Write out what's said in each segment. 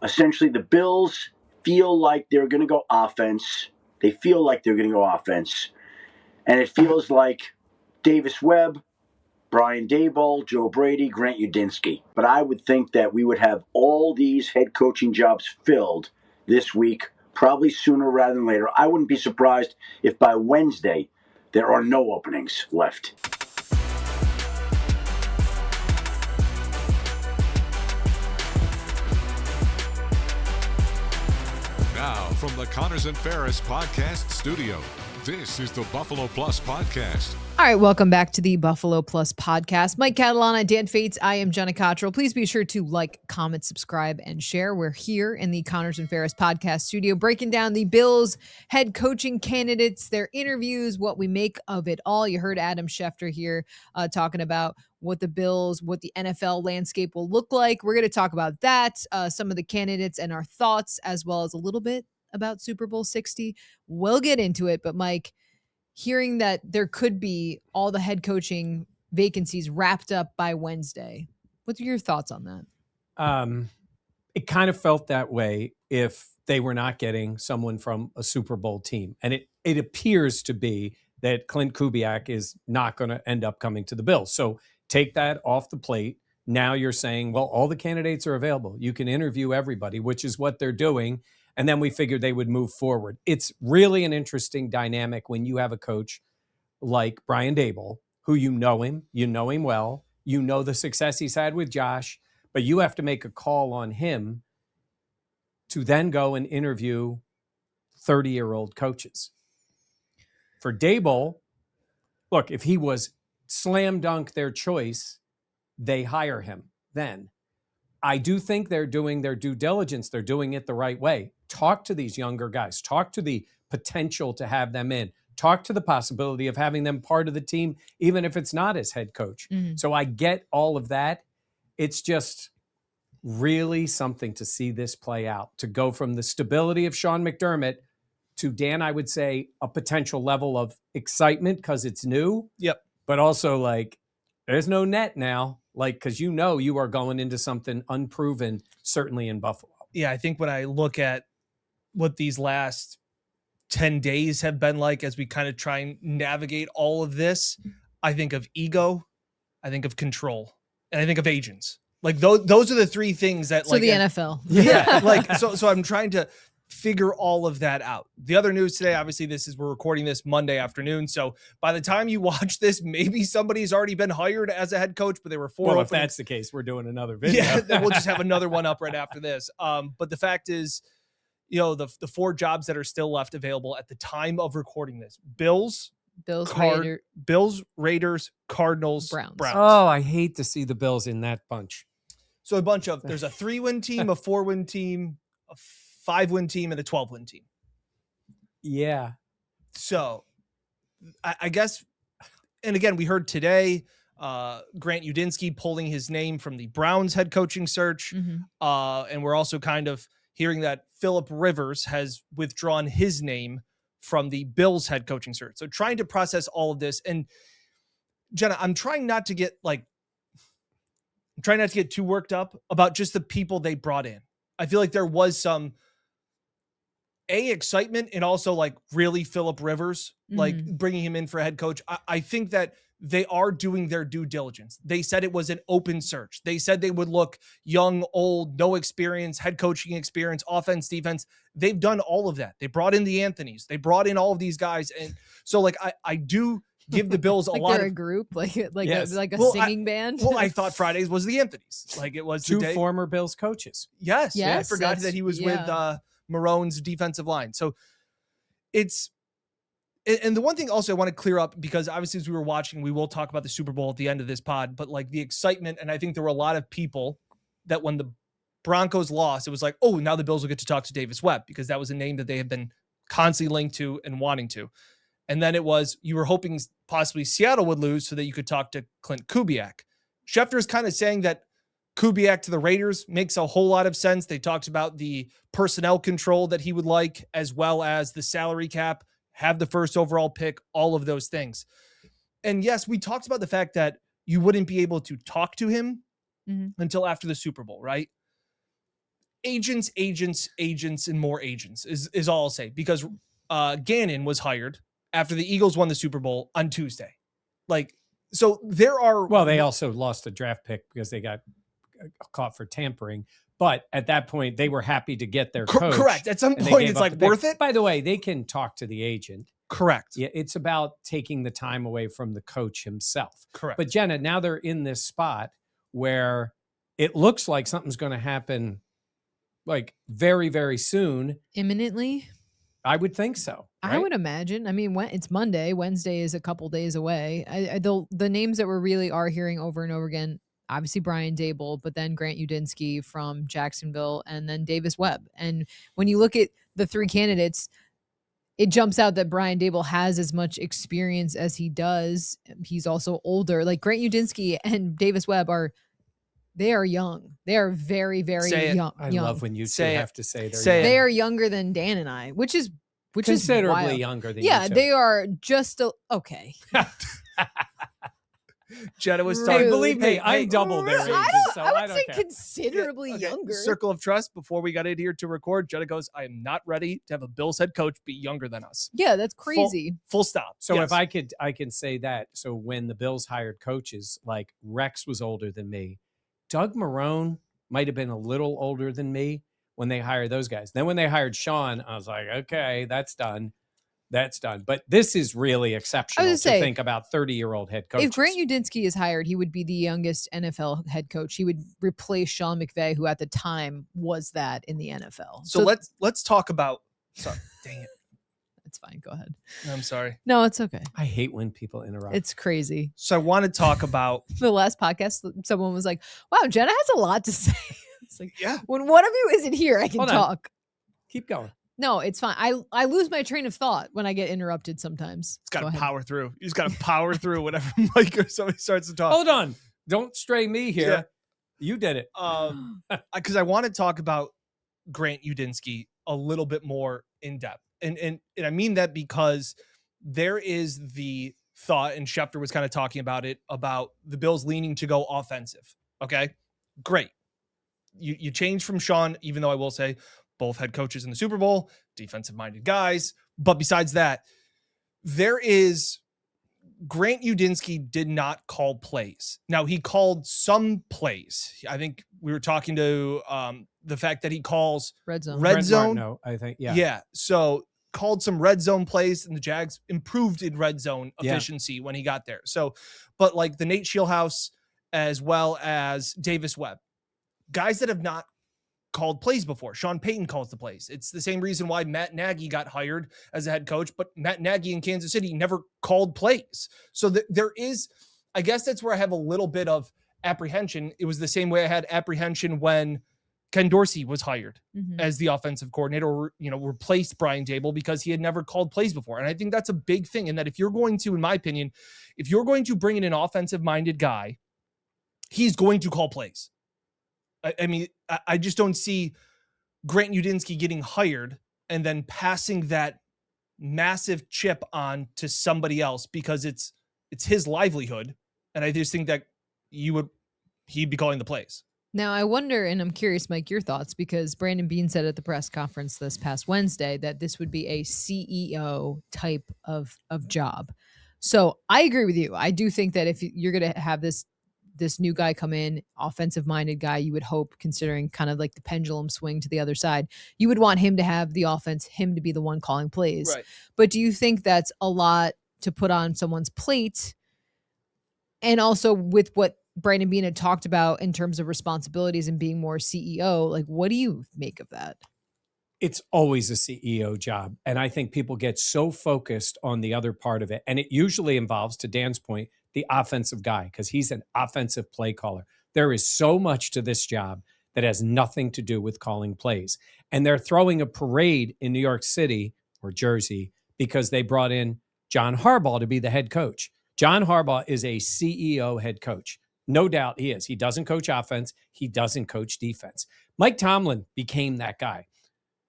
essentially the Bills feel like they're going to go offense. They feel like they're going to go offense. And it feels like Davis Webb, Brian Daboll, Joe Brady, Grant Udinski. But I would think that we would have all these head coaching jobs filled this week, probably sooner rather than later. I wouldn't be surprised if by Wednesday there are no openings left. Now, from the Connors and Ferris podcast studio, this is the Buffalo Plus podcast. All right, welcome back to the Buffalo Plus podcast. Mike Catalana, Dan Fates, I am Jenna Cottrell. Please be sure to like, comment, subscribe, and share. We're here in the Connors and Ferris podcast studio breaking down the Bills head coaching candidates, their interviews, what we make of it all. You heard Adam Schefter here talking about what the Bills, what the NFL landscape will look like. We're going to talk about that, some of the candidates and our thoughts, as well as a little bit about Super Bowl 60. We'll get into it, but Mike, hearing that there could be all the head coaching vacancies wrapped up by Wednesday, what are your thoughts on that? It kind of felt that way if they were not getting someone from a Super Bowl team. And it appears to be that Clint Kubiak is not going to end up coming to the Bills. So take that off the plate. Now you're saying, well, all the candidates are available. You can interview everybody, which is what they're doing. And then we figured they would move forward. It's really an interesting dynamic when you have a coach like Brian Daboll, who you know him well, you know the success he's had with Josh, but you have to make a call on him to then go and interview 30-year-old coaches. For Daboll, look, if he was slam dunk their choice, they hire him then. I do think they're doing their due diligence. They're doing it the right way. Talk to these younger guys. Talk to the potential to have them in. Talk to the possibility of having them part of the team, even if it's not as head coach. Mm-hmm. So I get all of that. It's just really something to see this play out, to go from the stability of Sean McDermott to, Dan, I would say, a potential level of excitement because it's new. Yep. But also, like, there's no net now. Like, because you know you are going into something unproven, certainly in Buffalo. Yeah, I think when I look at what these last 10 days have been like as we kind of try and navigate all of this, I think of ego, I think of control, and I think of agents. Like, those are the three things that, so the NFL. Yeah, like, so I'm trying to figure all of that out. The other news today, obviously, we're recording this Monday afternoon. So by the time you watch this, maybe somebody's already been hired as a head coach, but there were four. Well, openings. If that's the case, we're doing another video. Yeah, then we'll just have another one up right after this. But the fact is, you know, the four jobs that are still left available at the time of recording this: Bills, Raiders, Cardinals, Browns. Oh, I hate to see the Bills in that bunch. So there's a 3-win team, a 4-win team, a 5-win team, and a 12-win team. Yeah. So I guess, and again, we heard today, Grant Udinski pulling his name from the Browns head coaching search. Mm-hmm. And we're also kind of hearing that Phillip Rivers has withdrawn his name from the Bills head coaching search. So trying to process all of this. And Jenna, I'm trying not to get too worked up about just the people they brought in. I feel like there was some excitement and also like really Phillip Rivers, like bringing him in for a head coach. I think that they are doing their due diligence. They said it was an open search. They said they would look young, old, no experience, head coaching experience, offense, defense. They've done all of that. They brought in the Anthonys. They brought in all of these guys. And so like, I do give the Bills a like lot they're of a group, like yes. a singing band. Well, I thought Fridays was the Anthonys. Like it was two former Bills coaches. Yes. I forgot that he was with Marone's defensive line. So it's, and the one thing also I want to clear up, because obviously as we were watching, we will talk about the Super Bowl at the end of this pod, but like the excitement. And I think there were a lot of people that when the Broncos lost, it was like, oh, now the Bills will get to talk to Davis Webb, because that was a name that they have been constantly linked to and wanting to. And then it was, you were hoping possibly Seattle would lose so that you could talk to Clint Kubiak. Schefter is kind of saying that Kubiak to the Raiders makes a whole lot of sense. They talked about the personnel control that he would like, as well as the salary cap, have the first overall pick, all of those things. And yes, we talked about the fact that you wouldn't be able to talk to him until after the Super Bowl, right? agents, and more agents is all I'll say, because Gannon was hired after the Eagles won the Super Bowl on Tuesday. Like, so there are. Well, they also lost a draft pick because they got caught for tampering. But at that point, they were happy to get their coach. Correct. At some point, it's like worth it. By the way, they can talk to the agent. Correct. Yeah, it's about taking the time away from the coach himself. Correct. But Jenna, now they're in this spot where it looks like something's going to happen, like very, very soon. Imminently? I would think so. Right? I would imagine. I mean, it's Monday. Wednesday is a couple days away. The names that we really are hearing over and over again, obviously Brian Daboll, but then Grant Udinski from Jacksonville, and then Davis Webb. And when you look at the three candidates, it jumps out that Brian Daboll has as much experience as he does. He's also older. Like Grant Udinski and Davis Webb they are young. They are very, very young. I love when you have to say they're young. They are younger than Dan and I, which is considerably younger than you two. They are just okay. Jenna was talking. Hey, believe me, I'm double their ages. I would say considerably younger. Circle of trust. Before we got in here to record, Jenna goes, I am not ready to have a Bills head coach be younger than us. Yeah, that's crazy. Full stop. So if I can say that. So when the Bills hired coaches, like Rex was older than me. Doug Marrone might have been a little older than me when they hired those guys. Then when they hired Sean, I was like, okay, that's done. That's done. But this is really exceptional to think about 30-year-old head coaches. If Grant Udinski is hired, he would be the youngest NFL head coach. He would replace Sean McVay, who at the time was that in the NFL. So let's talk about. Sorry, dang it. It's fine. Go ahead. I'm sorry. No, it's okay. I hate when people interrupt. It's crazy. So I want to talk about the last podcast. Someone was like, "Wow, Jenna has a lot to say." It's like, yeah. When one of you isn't here, I can talk. Keep going. No, it's fine. I lose my train of thought when I get interrupted sometimes. It's got to power through. You just got to power through whenever Mike or somebody starts to talk. Hold on. Don't stray me here. Yeah. You did it. Because I want to talk about Grant Udinski a little bit more in depth. And I mean that because there is the thought, and Schefter was kind of talking about it, about the Bills leaning to go offensive. Okay, great. You change from Sean, even though I will say both head coaches in the Super Bowl, defensive-minded guys. But besides that, there is Grant Udinski did not call plays. Now, he called some plays. I think we were talking to the fact that he calls red zone. No, I think, yeah. Yeah, so called some red zone plays, and the Jags improved in red zone efficiency when he got there. So, but like the Nate Shieldhouse as well as Davis Webb, guys that have not called plays before. Sean Payton calls the plays. It's the same reason why Matt Nagy got hired as a head coach, but Matt Nagy in Kansas City never called plays. So there is, I guess that's where I have a little bit of apprehension. It was the same way I had apprehension when Ken Dorsey was hired as the offensive coordinator, or, replaced Brian Daboll, because he had never called plays before. And I think that's a big thing, in that if you're going to, in my opinion, if you're going to bring in an offensive-minded guy, he's going to call plays. I mean, I just don't see Grant Udinski getting hired and then passing that massive chip on to somebody else, because it's his livelihood. And I just think that he'd be calling the plays. Now, I wonder, and I'm curious, Mike, your thoughts, because Brandon Beane said at the press conference this past Wednesday that this would be a CEO type of job. So I agree with you. I do think that if you're going to have this new guy come in, offensive-minded guy, you would hope, considering kind of like the pendulum swing to the other side, you would want him to have the offense, him to be the one calling plays. Right. But do you think that's a lot to put on someone's plate? And also with what Brandon Beane had talked about in terms of responsibilities and being more CEO, like, what do you make of that? It's always a CEO job. And I think people get so focused on the other part of it. And it usually involves, to Dan's point, the offensive guy, because he's an offensive play caller. There is so much to this job that has nothing to do with calling plays. And they're throwing a parade in New York City or Jersey because they brought in John Harbaugh to be the head coach. John Harbaugh is a CEO head coach. No doubt he is. He doesn't coach offense. He doesn't coach defense. Mike Tomlin became that guy.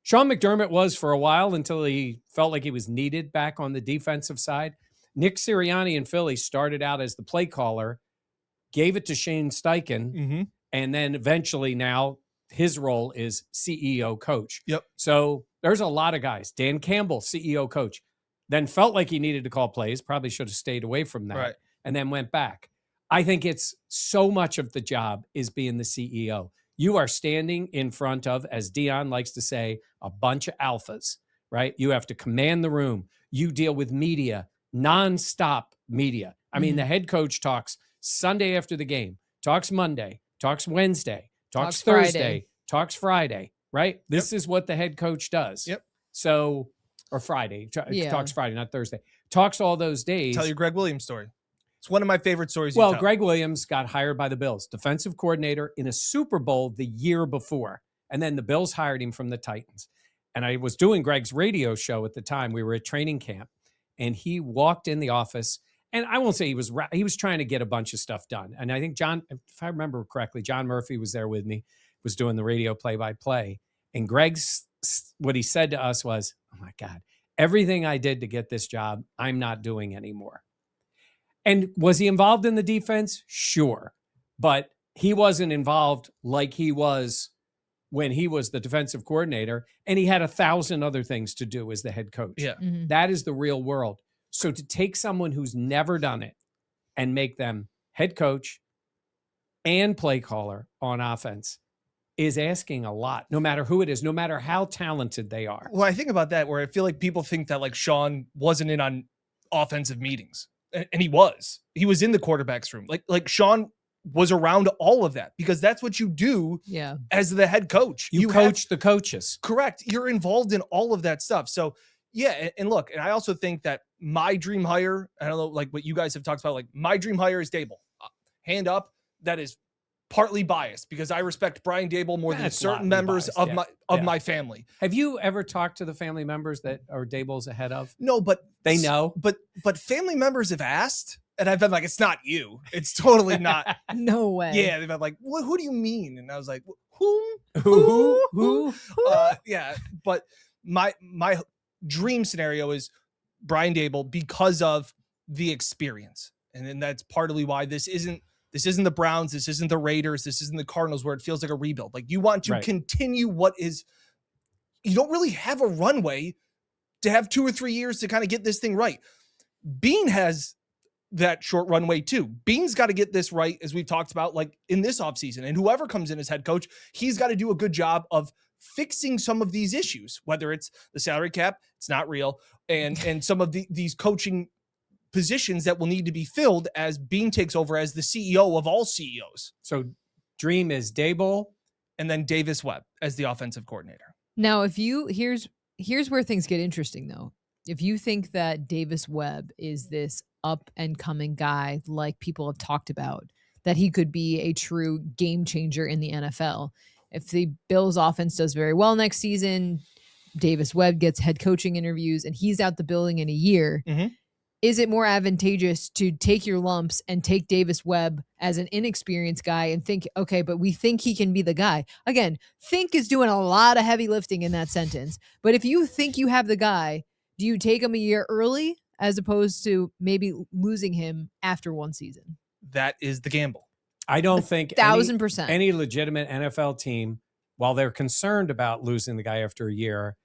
Sean McDermott was for a while, until he felt like he was needed back on the defensive side. Nick Sirianni in Philly started out as the play caller, gave it to Shane Steichen, and then eventually now his role is CEO coach. Yep. So there's a lot of guys. Dan Campbell, CEO coach, then felt like he needed to call plays, probably should have stayed away from that, right. and then went back. I think it's so much of the job is being the CEO. You are standing in front of, as Dion likes to say, a bunch of alphas, right? You have to command the room. You deal with media, nonstop media. I mean, the head coach talks Sunday after the game, talks Monday, talks Wednesday, talks Thursday, talks Friday, right? This is what the head coach does. Yep. So, or Friday, talks Friday, not Thursday. Talks all those days. Tell your Greg Williams story. It's one of my favorite stories. Well, Greg Williams got hired by the Bills, defensive coordinator in a Super Bowl the year before. And then the Bills hired him from the Titans. And I was doing Greg's radio show at the time. We were at training camp, and he walked in the office. And I won't say he was trying to get a bunch of stuff done. And I think John, if I remember correctly, John Murphy was there with me, was doing the radio play-by-play. And Greg's, what he said to us was, oh my God, everything I did to get this job, I'm not doing anymore. And was he involved in the defense? Sure. But he wasn't involved like he was when he was the defensive coordinator, and he had 1,000 other things to do as the head coach. Yeah. Mm-hmm. That is the real world. So to take someone who's never done it and make them head coach and play caller on offense is asking a lot, no matter who it is, no matter how talented they are. Well, I think about that where I feel like people think that like Sean wasn't in on offensive meetings, and he was in the quarterback's room. Like Sean was around all of that because that's what you do as the head coach. You coach the coaches. Correct. You're involved in all of that stuff. So yeah. And look, and I also think that my dream hire, I don't know, like what you guys have talked about, like my dream hire is Daboll. Hand up. That is partly biased because I respect Brian Daboll more than certain members biased. of my family. Have you ever talked to the family members that are Daboll's ahead of? No, but they know. But family members have asked, and I've been like, it's not you. It's totally not. No way. Yeah, they've been like, who do you mean? And I was like, who? Yeah, but my dream scenario is Brian Daboll because of the experience, and then that's partly why this isn't the Browns, this isn't the Raiders, this isn't the Cardinals, where it feels like a rebuild. Like you want to continue what is. You don't really have a runway to have 2 or 3 years to kind of get this thing right. Bean has that short runway too. Bean's got to get this right, as we've talked about, like in this offseason. And whoever comes in as head coach, he's got to do a good job of fixing some of these issues, whether it's the salary cap, it's not real, and some of these coaching positions that will need to be filled as Bean takes over as the CEO of all CEOs. So dream is Daboll, and then Davis Webb as the offensive coordinator. Now, if you here's where things get interesting though. If you think that Davis Webb is this up and coming guy, like people have talked about, that he could be a true game changer in the NFL. If the Bills offense does very well next season, Davis Webb gets head coaching interviews and he's out the building in a year. Mm-hmm. Is it more advantageous to take your lumps and take Davis Webb as an inexperienced guy and think, okay, but we think he can be the guy? Again, think is doing a lot of heavy lifting in that sentence. But if you think you have the guy, do you take him a year early as opposed to maybe losing him after one season? That is the gamble. I don't think 1,000% any legitimate NFL team, while they're concerned about losing the guy after a year,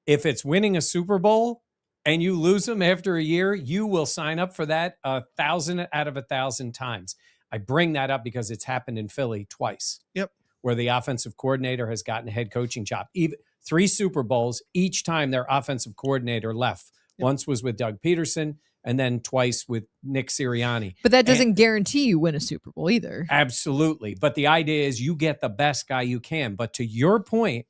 if it's winning a Super Bowl and you lose him after a year, you will sign up for that 1,000 out of 1,000 times. I bring that up because it's happened in Philly twice. Yep. Where the offensive coordinator has gotten a head coaching job. Even 3 Super Bowls, each time their offensive coordinator left. Yep. Once was with Doug Peterson, and then twice with Nick Sirianni. But that doesn't guarantee you win a Super Bowl either. Absolutely. But the idea is you get the best guy you can. But to your point,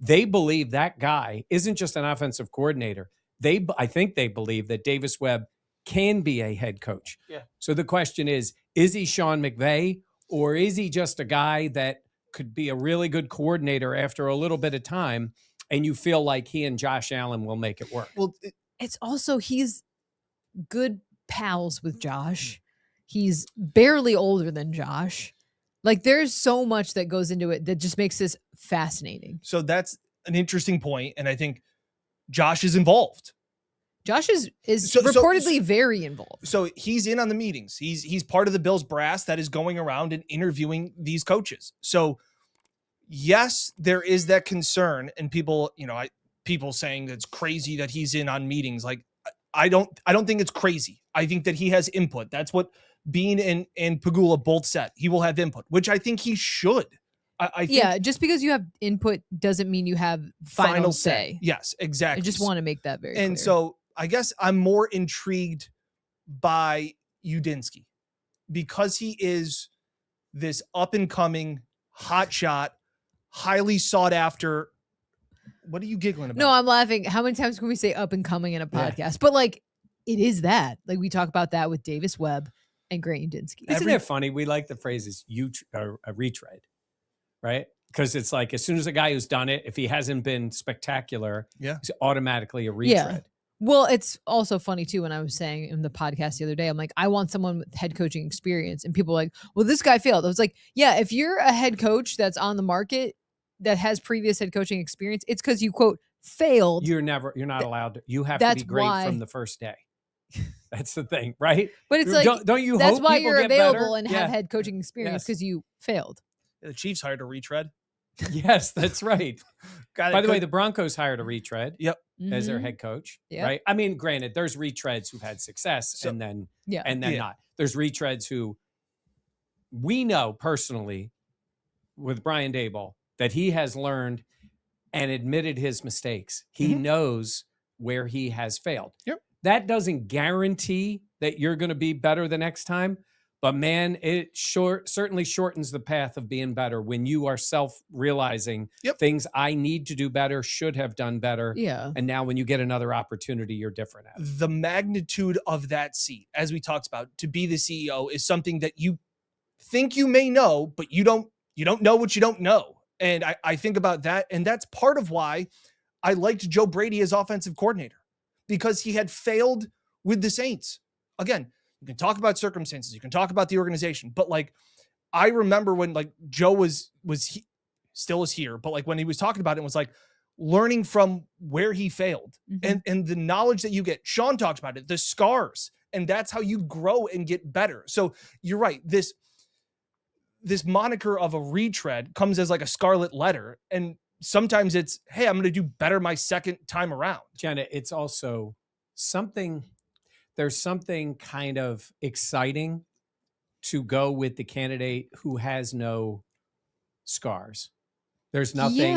they believe that guy isn't just an offensive coordinator. I think they believe that Davis Webb can be a head coach. Yeah. So the question is he Sean McVay, or is he just a guy that could be a really good coordinator after a little bit of time, and you feel like he and Josh Allen will make it work? Well, it's also he's good pals with Josh. He's barely older than Josh. Like there's so much that goes into it that just makes this fascinating. So that's an interesting point, and I think Josh is involved. Josh is reportedly very involved. So he's in on the meetings. He's part of the Bills brass that is going around and interviewing these coaches. So yes, there is that concern, and people, people saying that it's crazy that he's in on meetings. Like, I don't think it's crazy. I think that he has input. That's what Bean and Pegula both said. He will have input, which I think he should. I think just because you have input doesn't mean you have final say. Yes, exactly. I just want to make that very clear. And so I guess I'm more intrigued by Udinski because he is this up and coming, hot shot, highly sought after. What are you giggling about? No, I'm laughing. How many times can we say up and coming in a podcast? Yeah. But like, it is that. Like, we talk about that with Davis Webb and Grant Udinski. Isn't it funny? We like the phrases a retread, right? Because it's like, as soon as a guy who's done it, if he hasn't been spectacular, he's automatically a retread. Yeah. Well, it's also funny too, when I was saying in the podcast the other day, I'm like, I want someone with head coaching experience. And people are like, well, this guy failed. I was like, yeah, if you're a head coach that's on the market that has previous head coaching experience, it's because you, quote, failed. You're not allowed to. You have to be great from the first day. That's the thing, right? But it's like, don't you that's hope why you're available better? And have head coaching experience, because you failed. The Chiefs hired a retread. Yes, that's right. By the way, the Broncos hired a retread as their head coach, right? I mean, granted, there's retreads who've had success and then not. There's retreads who we know personally with Brian Daboll that he has learned and admitted his mistakes. He knows where he has failed. That doesn't guarantee that you're going to be better the next time. But man, it certainly shortens the path of being better when you are self-realizing things I need to do better, should have done better. Yeah. And now when you get another opportunity, you're different at it. The magnitude of that seat, as we talked about, to be the CEO is something that you think you may know, but you don't know what you don't know. And I think about that. And that's part of why I liked Joe Brady as offensive coordinator, because he had failed with the Saints. Again, you can talk about circumstances, you can talk about the organization, but like, I remember when like Joe still is here, but like when he was talking about it, was like learning from where he failed and the knowledge that you get. Sean talks about it, the scars, and that's how you grow and get better. So you're right. This moniker of a retread comes as like a scarlet letter. And sometimes it's, hey, I'm going to do better my second time around. Jenna, it's also there's something kind of exciting to go with the candidate who has no scars. There's nothing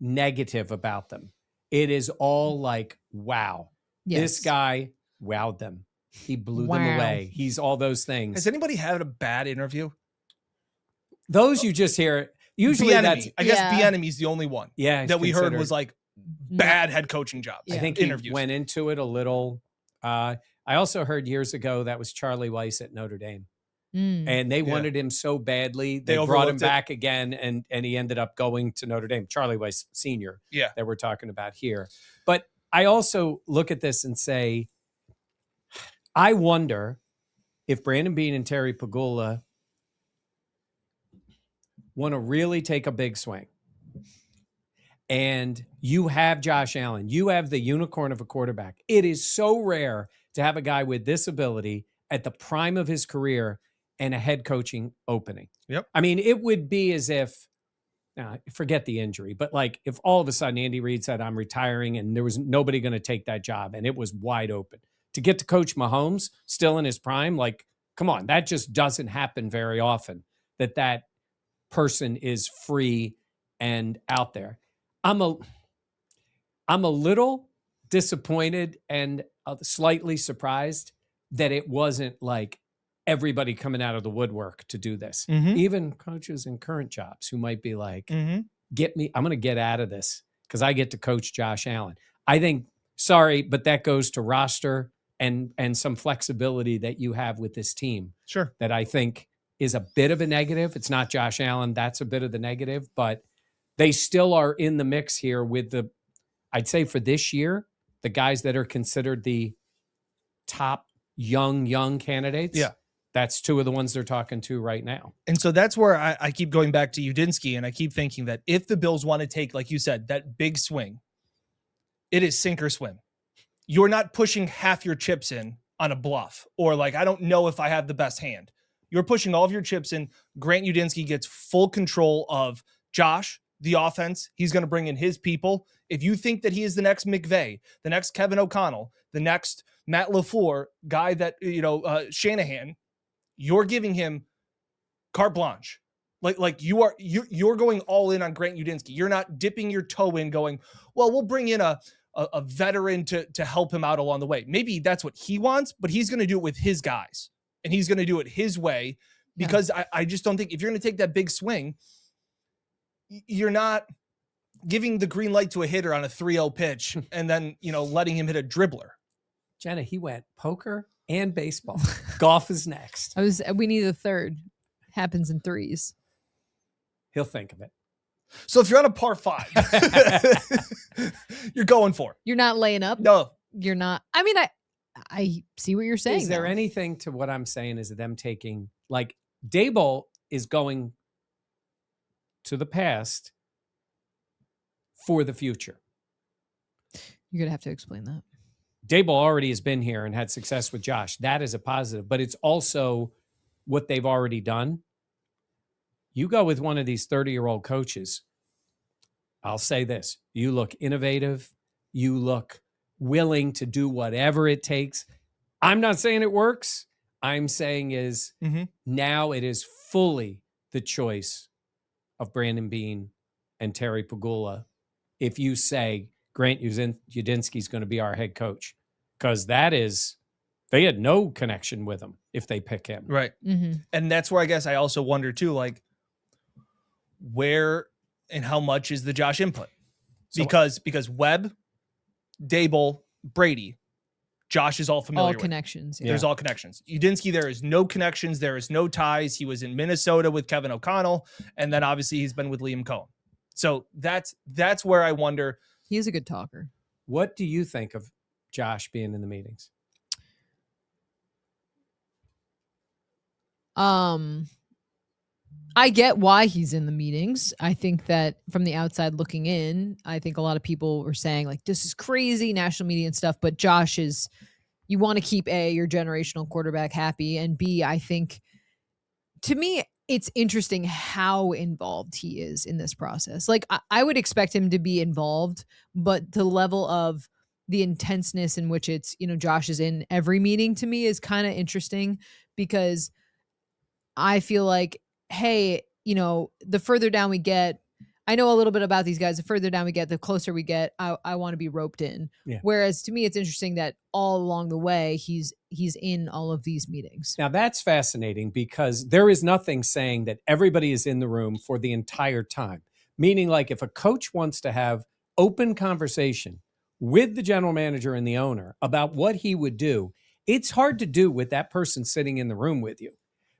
negative about them. It is all like, wow, this guy wowed them. He blew them away. He's all those things. Has anybody had a bad interview? Those you just hear. Usually I guess Bieniemy's the only one that we heard was like bad head coaching jobs. I think he went into it a little. I also heard years ago that was Charlie Weiss at Notre Dame. And they wanted him so badly. They brought him back again, and he ended up going to Notre Dame. Charlie Weiss Sr. that we're talking about here. But I also look at this and say, I wonder if Brandon Beane and Terry Pegula want to really take a big swing. And you have Josh Allen. You have the unicorn of a quarterback. It is so rare to have a guy with this ability at the prime of his career and a head coaching opening. I mean, it would be as if, forget the injury, but like if all of a sudden Andy Reid said, I'm retiring, and there was nobody going to take that job, and it was wide open. To get to coach Mahomes still in his prime, like, come on, that just doesn't happen very often, that person is free and out there. I'm a little disappointed and slightly surprised that it wasn't like everybody coming out of the woodwork to do this. Even coaches in current jobs who might be like, get me, I'm going to get out of this because I get to coach Josh Allen. I think, sorry, but that goes to roster and some flexibility that you have with this team. Sure. That I think is a bit of a negative. It's not Josh Allen. That's a bit of the negative, but they still are in the mix here with I'd say for this year, the guys that are considered the top young candidates. That's two of the ones they're talking to right now. And so that's where I keep going back to Udinski, and I keep thinking that if the Bills want to take, like you said, that big swing, it is sink or swim. You're not pushing half your chips in on a bluff, or like, I don't know if I have the best hand. You're pushing all of your chips in. Grant Udinski gets full control of Josh, the offense. He's going to bring in his people. If you think that he is the next McVay, the next Kevin O'Connell, the next Matt LaFleur, guy that, Shanahan, you're giving him carte blanche. Like you're going all in on Grant Udinski. You're not dipping your toe in going, well, we'll bring in a veteran to help him out along the way. Maybe that's what he wants, but he's going to do it with his guys and he's going to do it his way, because I just don't think if you're going to take that big swing, you're not giving the green light to a hitter on a 3-0 pitch and then, letting him hit a dribbler. Jenna, he went poker and baseball. Golf is next. We need a third. Happens in threes. He'll think of it. So if you're on a par 5, you're going for it. You're not laying up. No, you're not. I mean, I see what you're saying. Is there anything to what I'm saying is them taking, like, Daboll is going to the past for the future? You're going to have to explain that. Daboll already has been here and had success with Josh. That is a positive, but it's also what they've already done. You go with one of these 30-year-old coaches, I'll say this, you look innovative, you look willing to do whatever it takes. I'm not saying it works. I'm saying is now it is fully the choice of Brandon Beane and Terry Pegula if you say Grant Udinski is going to be our head coach, because they had no connection with him if they pick him. Right. Mm-hmm. And that's where I guess I also wonder too, like, where and how much is the Josh input? Because Webb, Daboll, Brady, Josh is all familiar all with. Connections. There's all connections. Udinski, there is no connections. There is no ties. He was in Minnesota with Kevin O'Connell. And then obviously he's been with Liam Cohen. So that's where I wonder. He is a good talker. What do you think of Josh being in the meetings? I get why he's in the meetings. I think that from the outside looking in, I think a lot of people were saying, like, this is crazy, national media and stuff. But Josh is, you want to keep A, your generational quarterback happy, and B, I think, to me, it's interesting how involved he is in this process. Like, I would expect him to be involved, but the level of the intenseness in which it's, Josh is in every meeting, to me is kind of interesting, because I feel like, hey, the further down we get, I know a little bit about these guys. The further down we get, the closer we get, I want to be roped in. Yeah. Whereas to me, it's interesting that all along the way, he's in all of these meetings. Now that's fascinating, because there is nothing saying that everybody is in the room for the entire time. Meaning, like, if a coach wants to have open conversation with the general manager and the owner about what he would do, it's hard to do with that person sitting in the room with you.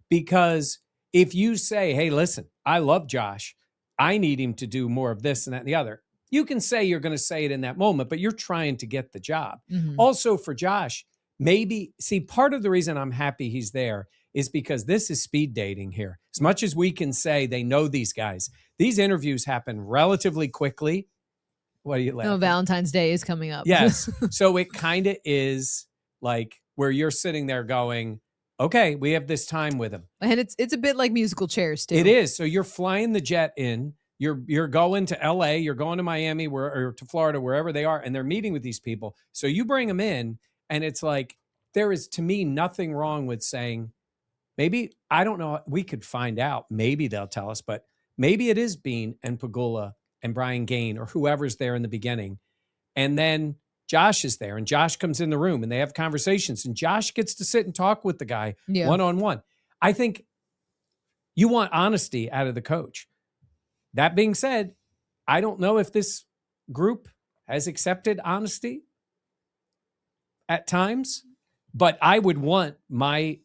Because if you say, hey, listen, I love Josh, I need him to do more of this and that and the other, you can say you're going to say it in that moment, but you're trying to get the job. Mm-hmm. Also for Josh, part of the reason I'm happy he's there is because this is speed dating here. As much as we can say they know these guys, these interviews happen relatively quickly. What are you laughing? No, Valentine's Day is coming up. Yes. So it kind of is like where you're sitting there going, okay, we have this time with him. And it's a bit like musical chairs too. It is. So you're flying the jet in, you're going to LA, you're going to Miami or to Florida, wherever they are, and they're meeting with these people. So you bring them in, and it's like, there is, to me, nothing wrong with saying, maybe, I don't know, we could find out. Maybe they'll tell us, but maybe it is Beane and Pegula and Brian Gaine or whoever's there in the beginning. And then Josh is there, and Josh comes in the room, and they have conversations, and Josh gets to sit and talk with the guy one-on-one. I think you want honesty out of the coach. That being said, I don't know if this group has accepted honesty at times, but I would want my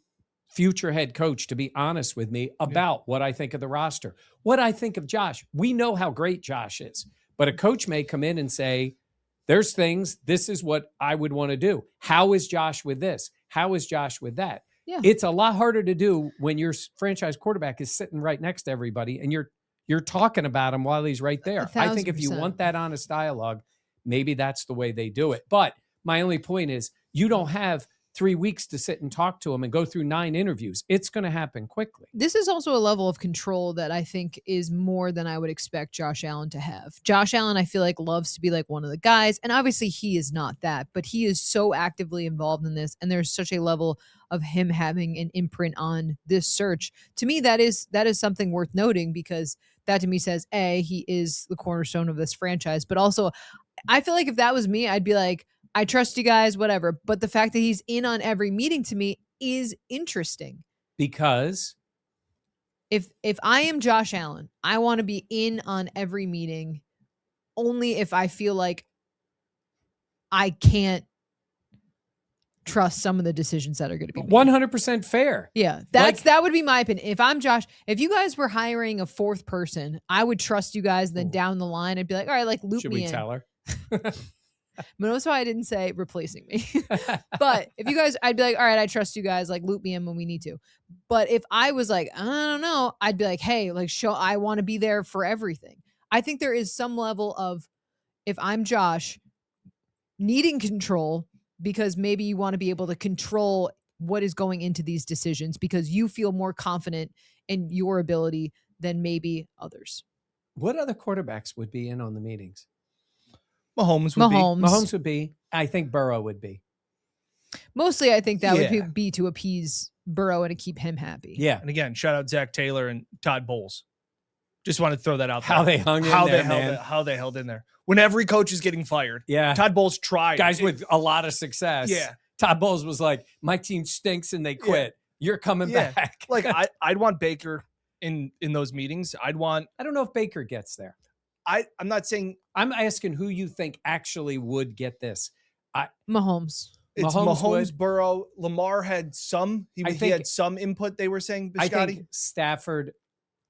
future head coach to be honest with me about what I think of the roster, what I think of Josh. We know how great Josh is, but a coach may come in and say, there's things, this is what I would want to do. How is Josh with this? How is Josh with that? Yeah. It's a lot harder to do when your franchise quarterback is sitting right next to everybody and you're talking about him while he's right there. 1,000%. I think if you want that honest dialogue, maybe that's the way they do it. But my only point is, you don't have 3 weeks to sit and talk to him and go through 9 interviews. It's going to happen quickly. This is also a level of control that I think is more than I would expect Josh Allen to have. Josh Allen, I feel like, loves to be like one of the guys, and obviously he is not that, but he is so actively involved in this, and there's such a level of him having an imprint on this search. To me, that is something worth noting, because that to me says, A, he is the cornerstone of this franchise, but also I feel like if that was me, I'd be like, I trust you guys, whatever. But the fact that he's in on every meeting to me is interesting. Because if I am Josh Allen, I want to be in on every meeting only if I feel like I can't trust some of the decisions that are going to be made. 100% fair. Yeah, that would be my opinion. If I'm Josh, if you guys were hiring a 4th person, I would trust you guys. Then down the line, I'd be like, all right, like loop Should me we in. tell her? But that's why I didn't say replacing me. But if you guys, I'd be like, all right, I trust you guys, like loop me in when we need to. But if I was like, I don't know, I'd be like, hey, like I want to be there for everything. I think there is some level of, if I'm Josh, needing control, because maybe you want to be able to control what is going into these decisions because you feel more confident in your ability than maybe others. What other quarterbacks would be in on the meetings? Mahomes would be. I think Burrow would be. Mostly, I think that would be to appease Burrow and to keep him happy. Yeah. And again, shout out Zach Taylor and Todd Bowles. Just want to throw that out there. How they hung in there, how they held in there. When every coach is getting fired. Yeah. Todd Bowles tried. Guys with a lot of success. Yeah. Todd Bowles was like, my team stinks and they quit. Yeah. You're coming back. Like I'd want Baker in those meetings. I don't know if Baker gets there. I'm not saying. I'm asking who you think actually would get this. Mahomes. It's Mahomes, Burrow. Lamar had some. He had some input. They were saying Biscotti. I think Stafford,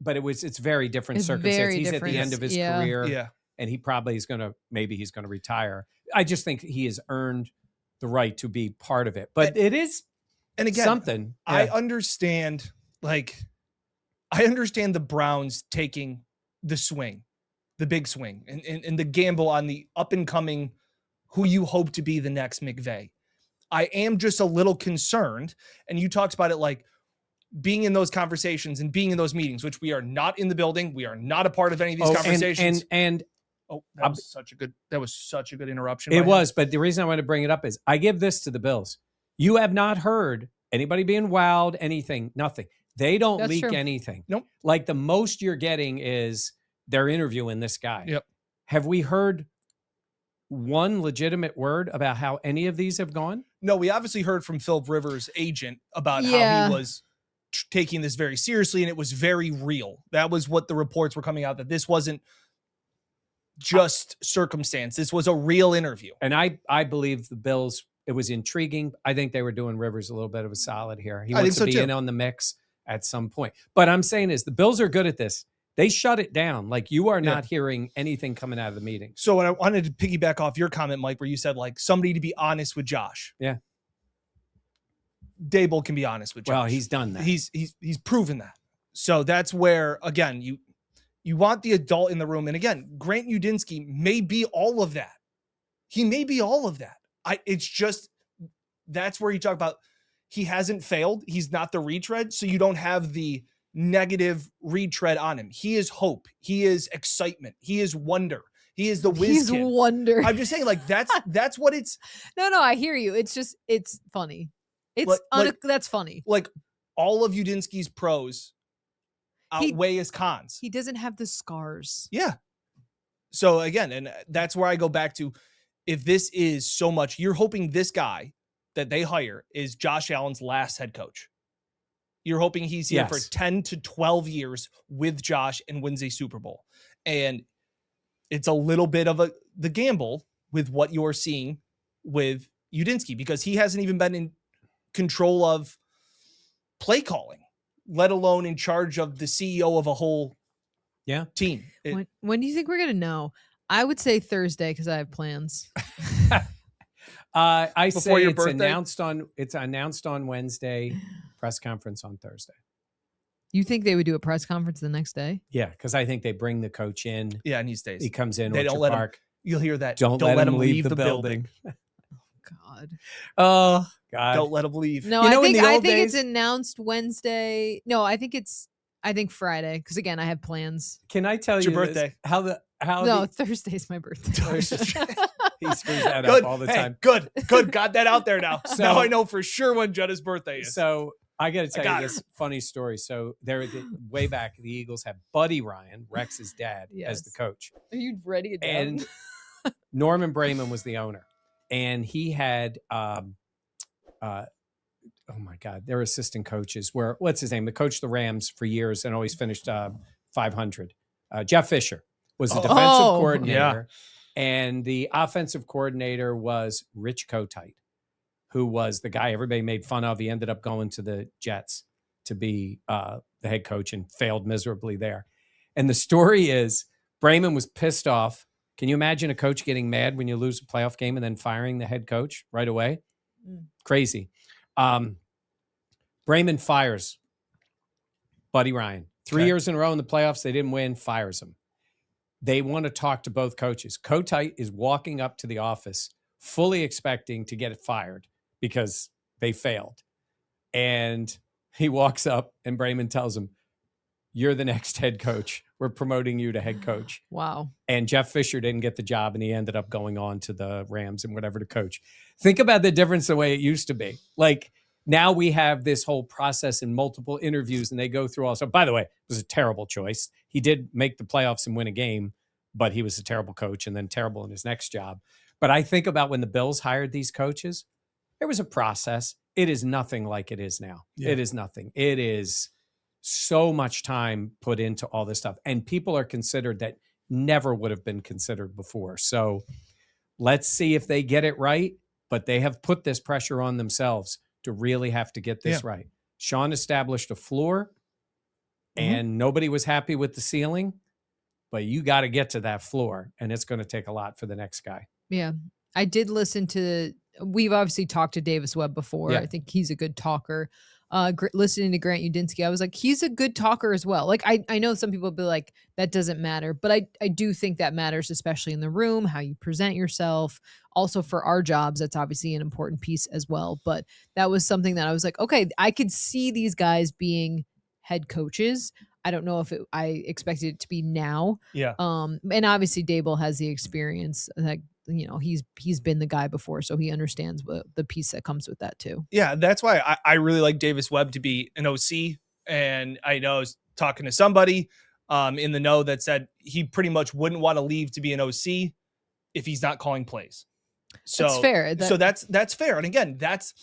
but it's very different circumstances. He's at the end of his career, and he probably is maybe he's going to retire. I just think he has earned the right to be part of it. But it is, and again, something. Yeah. I understand the Browns taking the swing. The big swing and the gamble on the up and coming, who you hope to be the next McVay. I am just a little concerned. And you talked about it like being in those conversations and being in those meetings, which we are not in the building. We are not a part of any of these conversations. That was such a good interruption. It was, but the reason I want to bring it up is I give this to the Bills. You have not heard anybody being wowed, anything, nothing. They don't leak anything. Nope. Like the most you're getting is they're interviewing this guy. Yep. Have we heard one legitimate word about how any of these have gone? No, we obviously heard from Phil Rivers' agent about how he was taking this very seriously, and it was very real. That was what the reports were coming out, that this wasn't just circumstance. This was a real interview. And I believe the Bills, it was intriguing. I think they were doing Rivers a little bit of a solid here. He wants to be in on the mix at some point. But I'm saying is the Bills are good at this. They shut it down. Like you are not hearing anything coming out of the meeting. So I wanted to piggyback off your comment, Mike, where you said like somebody to be honest with Josh. Yeah. Daboll can be honest with Josh. Well, he's done that. He's proven that. So that's where, again, you want the adult in the room. And again, Grant Udinski may be all of that. He may be all of that. It's just, that's where you talk about he hasn't failed. He's not the retread. So you don't have the negative retread on him. He is hope. He is excitement. He is wonder. He is the whiz kid. He's wonder. I'm just saying, like, that's what it's. No, I hear you. It's just, it's funny. It's that's funny. Like all of Udinski's pros outweigh his cons. He doesn't have the scars. Yeah. So again, and that's where I go back to, if this is so much, you're hoping this guy that they hire is Josh Allen's last head coach. You're hoping he's here for 10 to 12 years with Josh and wins a Super Bowl. And it's a little bit of the gamble with what you're seeing with Udinski, because he hasn't even been in control of play calling, let alone in charge of the CEO of a whole team. When do you think we're going to know? I would say Thursday because I have plans. I say it's announced on Wednesday, press conference on Thursday. You think they would do a press conference the next day? Yeah, because I think they bring the coach in. Yeah, and he stays. He comes in. They don't let him. You'll hear that. Don't let him leave the building. God. Oh God. Don't let him leave. No, I think it's announced Wednesday. No, I think Friday, because again, I have plans. Can I tell It's you your birthday? Thursday's my birthday. He screws that up all the time. Good. Got that out there now. So, now I know for sure when Jenna's birthday is. So I got to tell you this funny story. So way back, the Eagles had Buddy Ryan, Rex's dad, as the coach. Are you ready? And Norman Brayman was the owner, and he had oh my God, their assistant coaches were, what's his name? The coach of the Rams for years and always finished 500. Jeff Fisher was the defensive coordinator, and the offensive coordinator was Rich Kotite, who was the guy everybody made fun of. He ended up going to the Jets to be the head coach and failed miserably there. And the story is Brayman was pissed off. Can you imagine a coach getting mad when you lose a playoff game and then firing the head coach right away? Crazy. Brayman fires Buddy Ryan. 3 years in a row in the playoffs, they didn't win, fires him. They want to talk to both coaches. Kotite is walking up to the office fully expecting to get it fired because they failed. And he walks up and Brayman tells him, "You're the next head coach. We're promoting you to head coach." Wow. And Jeff Fisher didn't get the job, and he ended up going on to the Rams and whatever to coach. Think about the difference the way it used to be. Like, now we have this whole process and multiple interviews, and they go through also. By the way, it was a terrible choice. He did make the playoffs and win a game, but he was a terrible coach and then terrible in his next job. But I think about when the Bills hired these coaches, there was a process. It is nothing like it is now. Yeah. It is nothing. It is so much time put into all this stuff. And people are considered that never would have been considered before. So let's see if they get it right. But they have put this pressure on themselves to really have to get this right. Sean established a floor, and nobody was happy with the ceiling. But you got to get to that floor, and it's going to take a lot for the next guy. Yeah. I did listen to, we've obviously talked to Davis Webb before. Yeah. I think he's a good talker. Listening to Grant Udinski, I was like, he's a good talker as well. Like, I know some people will be like, that doesn't matter, but I do think that matters, especially in the room, how you present yourself. Also for our jobs, that's obviously an important piece as well. But that was something that I was like, okay, I could see these guys being head coaches. I don't know if I expected it to be now. Yeah. And obviously Daboll has the experience, like, you know, he's been the guy before, so he understands the piece that comes with that too. Yeah, that's why I really like Davis Webb to be an OC. And I know I was talking to somebody in the know that said he pretty much wouldn't want to leave to be an OC if he's not calling plays. So that's fair. So that's fair. And again, that's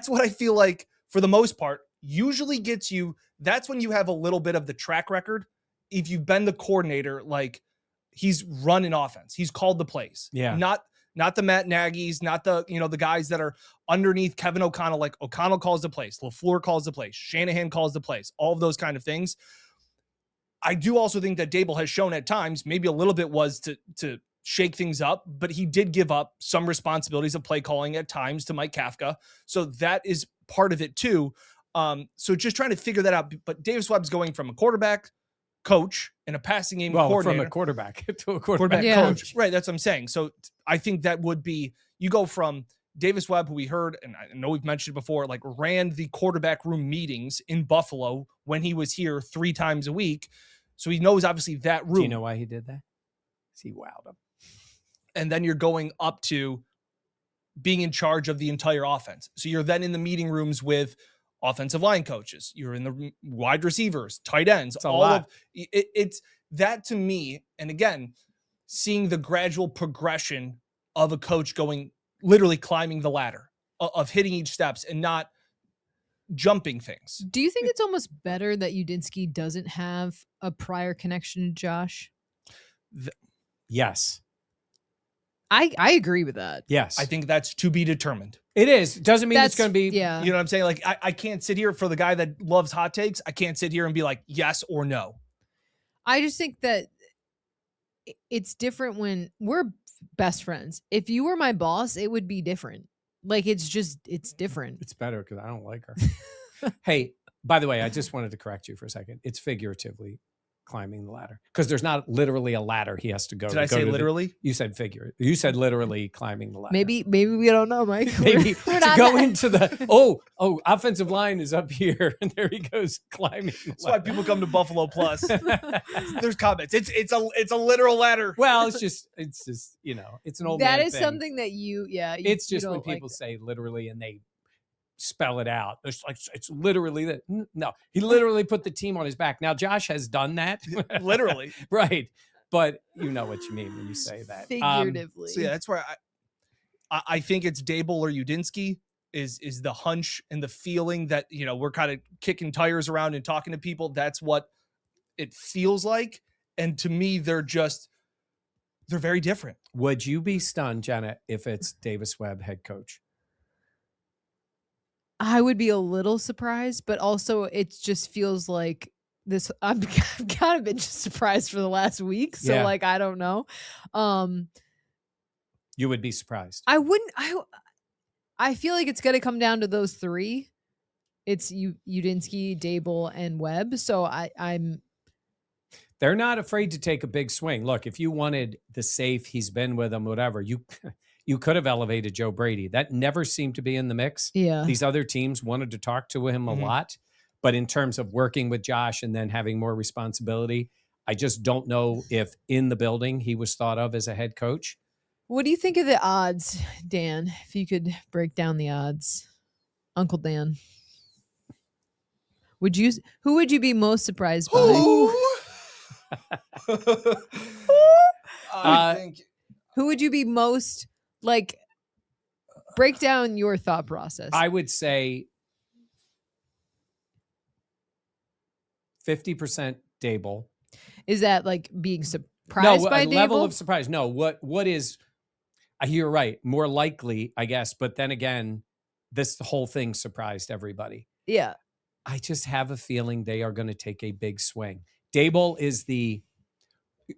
what I feel like for the most part usually gets you. That's when you have a little bit of the track record. If you've been the coordinator, like, he's run an offense. He's called the plays. Yeah. Not the Matt Nagy's, not the, the guys that are underneath Kevin O'Connell. Like, O'Connell calls the plays, LaFleur calls the plays, Shanahan calls the plays, all of those kind of things. I do also think that Daboll has shown at times, maybe a little bit was to shake things up, but he did give up some responsibilities of play calling at times to Mike Kafka. So that is part of it too. So just trying to figure that out. But Davis Webb's going from a quarterback coach and a passing game coordinator. From a quarterback to a quarterback coach. Right. That's what I'm saying. So I think that would be, you go from Davis Webb, who we heard, and I know we've mentioned before, like, ran the quarterback room meetings in Buffalo when he was here 3 times a week. So he knows obviously that room. Do you know why he did that? Because he wowed him. And then you're going up to being in charge of the entire offense. So you're then in the meeting rooms with offensive line coaches. You're in the wide receivers, tight ends, it's that to me. And again, seeing the gradual progression of a coach going, literally climbing the ladder of hitting each steps and not jumping things. Do you think it's almost better that Udinski doesn't have a prior connection to Josh? Yes. I agree with that. Yes. I think that's to be determined. It is. Doesn't mean it's going to be. Yeah. You know what I'm saying? Like, I can't sit here for the guy that loves hot takes. I can't sit here and be like, yes or no. I just think that it's different when we're best friends. If you were my boss, it would be different. Like, it's different. It's better because I don't like her. Hey, by the way, I just wanted to correct you for a second. It's figuratively. climbing the ladder, because there's not literally a ladder he has to go. Did I say literally? You said figure. You said literally climbing the ladder. Maybe we don't know, Mike. Maybe to go into the offensive line is up here, and there he goes climbing. That's why people come to Buffalo Plus. There's comments. It's a literal ladder. Well, it's just it's an old man That is thing. something that It's just when people say literally and they spell it out. It's literally that. No, he literally put the team on his back. Now Josh has done that. Literally. Right. But you know what you mean when you say that. Figuratively. So yeah, that's where I think it's Daboll or Udinski is the hunch and the feeling that, we're kind of kicking tires around and talking to people. That's what it feels like. And to me, they're very different. Would you be stunned, Jenna, if it's Davis Webb head coach? I would be a little surprised, but also it just feels like this. I've kind of been just surprised for the last week. So I don't know. You would be surprised. I wouldn't. I feel like it's going to come down to those three. It's Udinski, Daboll, and Webb. So I'm. They're not afraid to take a big swing. Look, if you wanted the safe, he's been with them, whatever, you could have elevated Joe Brady. That never seemed to be in the mix. Yeah. These other teams wanted to talk to him a lot. But in terms of working with Josh and then having more responsibility, I just don't know if in the building he was thought of as a head coach. What do you think of the odds, Dan? If you could break down the odds, Uncle Dan. Who would you be most surprised by? I think. Who would you be most break down your thought process? I would say 50% Daboll. Is that being surprised by Daboll? Level of surprise. No, what is, you're right, more likely, I guess. But then again, the whole thing surprised everybody. Yeah. I just have a feeling they are going to take a big swing. Daboll is the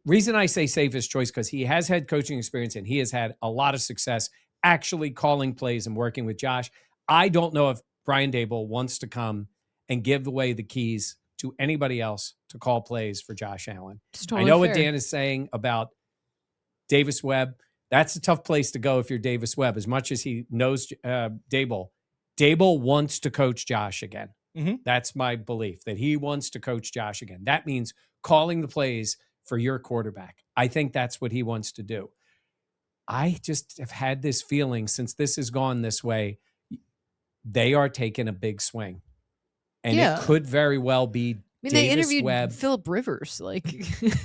reason I say safest choice, because he has had coaching experience and he has had a lot of success actually calling plays and working with Josh. I don't know if Brian Daboll wants to come and give away the keys to anybody else to call plays for Josh Allen. Totally I know fair. what Dan is saying about Davis Webb. That's a tough place to go if you're Davis Webb, as much as he knows Daboll. Daboll wants to coach Josh again. Mm-hmm. That's my belief, that he wants to coach Josh again. That means calling the plays for your quarterback. I think that's what he wants to do. I just have had this feeling since this has gone this way, they are taking a big swing. And it could very well be they interviewed Webb. Phillip Rivers. So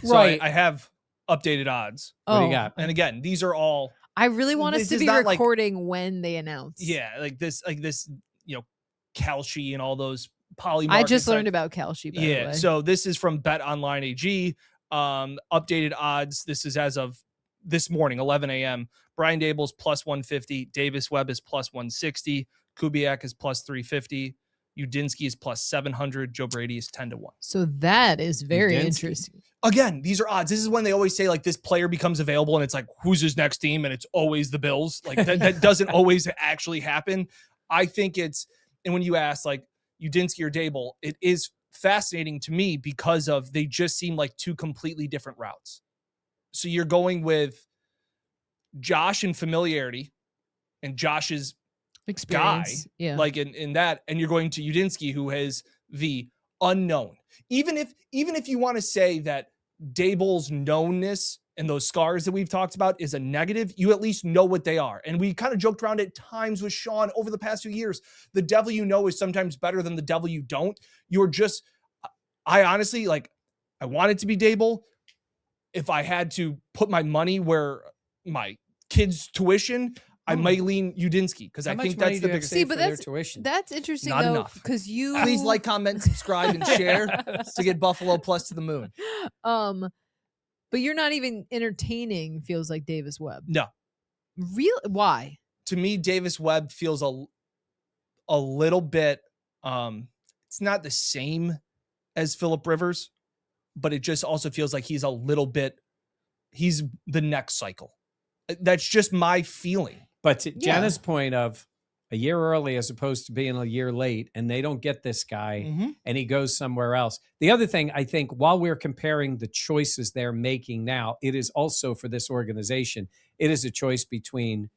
right. I have updated odds. What do you got? And again, these are all. I really want us to be recording when they announce. Yeah, this, Kalshi and all those poly. I just learned about Kalshi. By the way. So this is from Bet Online AG. Updated odds. This is as of this morning, 11 a.m. Brian Daboll's plus 150. Davis Webb is plus 160. Kubiak is plus 350. Udinski is plus 700. Joe Brady is 10-1. So that is very interesting. Again, these are odds. This is when they always say this player becomes available and it's who's his next team? And it's always the Bills. That doesn't always actually happen. I think it's, and when you ask Udinski or Daboll, it is fascinating to me because of they just seem like two completely different routes. So you're going with Josh in familiarity and Josh's experience guy, in that, and you're going to Udinski, who has the unknown. Even if you want to say that Daboll's knownness and those scars that we've talked about is a negative, you at least know what they are. And we kind of joked around at times with Sean over the past few years. The devil you know is sometimes better than the devil you don't. I honestly, I want it to be Daboll. If I had to put my money where my kids' tuition, I might lean Udinski because I think that's the biggest. See, but that's interesting. Not though, enough. Because you please like, comment, subscribe, and share to get Buffalo Plus to the moon. But you're not even entertaining. Feels like Davis Webb. No, really? Why? To me, Davis Webb feels a little bit. It's not the same as Phillip Rivers, but it just also feels like he's a little bit. He's the next cycle. That's just my feeling. But to Jenna's point of, a year early as opposed to being a year late, and they don't get this guy and he goes somewhere else. The other thing, I think, while we're comparing the choices they're making now, it is also for this organization, it is a choice between,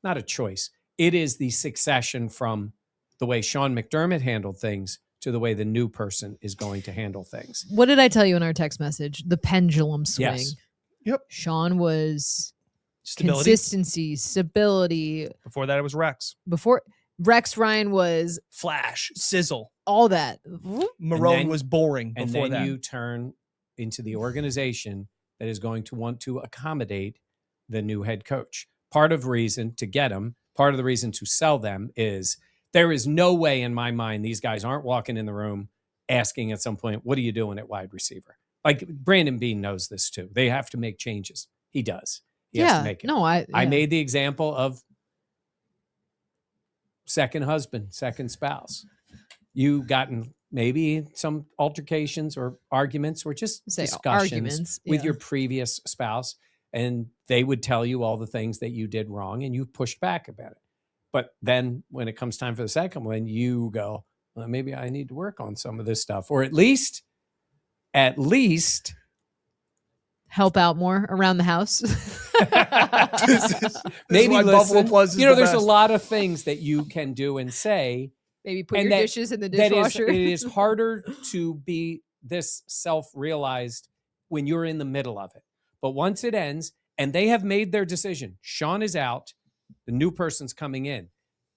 not a choice, it is the succession from the way Sean McDermott handled things to the way the new person is going to handle things. What did I tell you in our text message? The pendulum swing. Yes. Yep. Sean was Stability. consistency, stability. Before that, it was Rex. Before Rex Ryan was Flash, sizzle. all that. Marone was boring before and then that. you turn into the organization that is going to want to accommodate the new head coach. Part of the reason to get him, part of the reason to sell them is there is no way in my mind these guys aren't walking in the room asking at some point, what are you doing at wide receiver? Like Brandon Beane knows this too. They have to make changes. He does. He has to make it. No, I made the example of second husband, second spouse. You gotten maybe some altercations or arguments or just discussions with your previous spouse, and they would tell you all the things that you did wrong and you pushed back about it. But then when it comes time for the second one, you go, well, maybe I need to work on some of this stuff, or at least help out more around the house. Maybe why Buffalo Plus is there's best. a lot of things that you can do and say. Maybe put your dishes in the dishwasher. It is harder to be this self-realized when you're in the middle of it. But once it ends and they have made their decision, Sean is out, the new person's coming in.